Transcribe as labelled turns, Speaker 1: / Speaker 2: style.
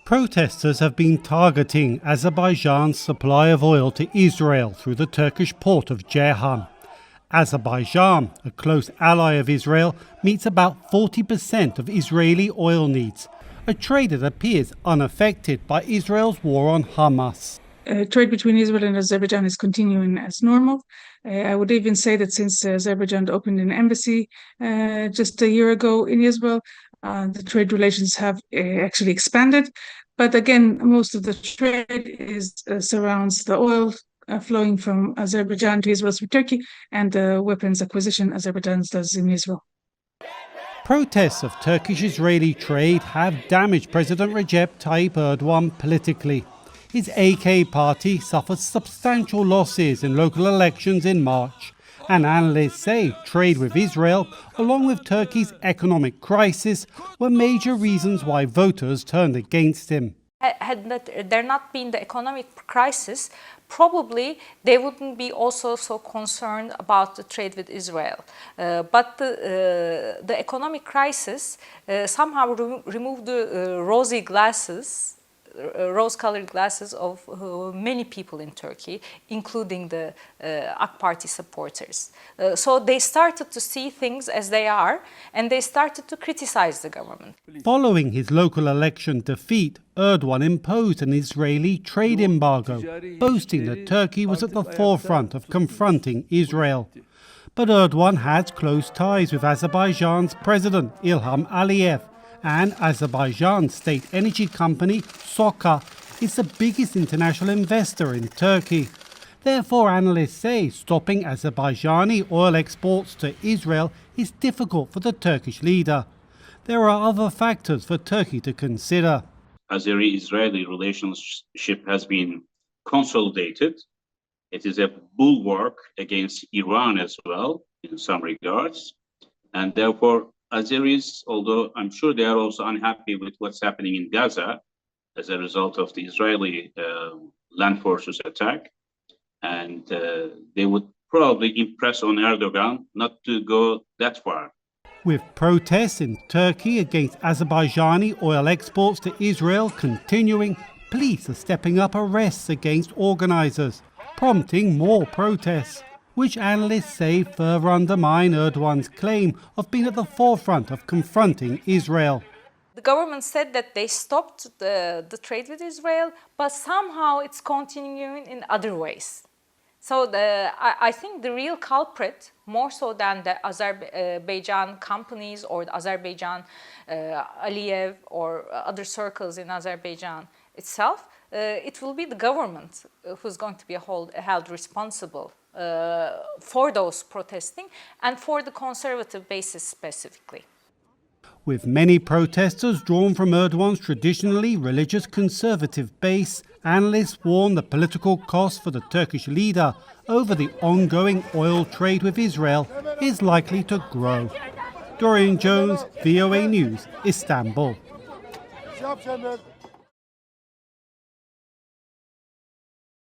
Speaker 1: Protesters have been targeting Azerbaijan's supply of oil to Israel through the Turkish port of Ceyhan. Azerbaijan, a close ally of Israel, meets about 40% of Israeli oil needs, a trade that appears unaffected by Israel's war on Hamas.
Speaker 2: Trade between Israel and Azerbaijan is continuing as normal. I would even say that since Azerbaijan opened an embassy just a year ago in Israel, the trade relations have actually expanded. But again, most of the trade surrounds the oil flowing from Azerbaijan to Israel through Turkey and the weapons acquisition Azerbaijan does in Israel.
Speaker 1: Protests of Turkish-Israeli trade have damaged President Recep Tayyip Erdogan politically. His AK party suffered substantial losses in local elections in March, and analysts say trade with Israel, along with Turkey's economic crisis, were major reasons why voters turned against him.
Speaker 3: Had there not been the economic crisis, probably they wouldn't be also so concerned about the trade with Israel. But the economic crisis somehow removed the rose-colored glasses of many people in Turkey, including the AK Party supporters. So they started to see things as they are, and they started to criticize the government.
Speaker 1: Following his local election defeat, Erdogan imposed an Israeli trade embargo, boasting that Turkey was at the forefront of confronting Israel. But Erdogan has close ties with Azerbaijan's President Ilham Aliyev, and Azerbaijan's state energy company, SOCA, is the biggest international investor in Turkey. Therefore, analysts say stopping Azerbaijani oil exports to Israel is difficult for the Turkish leader. There are other factors for Turkey to consider.
Speaker 4: Azeri-Israeli relationship has been consolidated. It is a bulwark against Iran as well, in some regards. And therefore, Azeris, although I'm sure they are also unhappy with what's happening in Gaza as a result of the Israeli land forces attack, and they would probably impress on Erdogan not to go that far.
Speaker 1: With protests in Turkey against Azerbaijani oil exports to Israel continuing, police are stepping up arrests against organizers, prompting more protests, which analysts say further undermine Erdogan's claim of being at the forefront of confronting Israel.
Speaker 3: The government said that they stopped the trade with Israel, but somehow it's continuing in other ways. So I think the real culprit, more so than the Azerbaijan companies or the Azerbaijan Aliyev or other circles in Azerbaijan itself, it will be the government who's going to be held responsible for those protesting and for the conservative basis specifically.
Speaker 1: With many protesters drawn from Erdogan's traditionally religious conservative base, analysts warn the political cost for the Turkish leader over the ongoing oil trade with Israel is likely to grow. Dorian Jones, VOA News, Istanbul.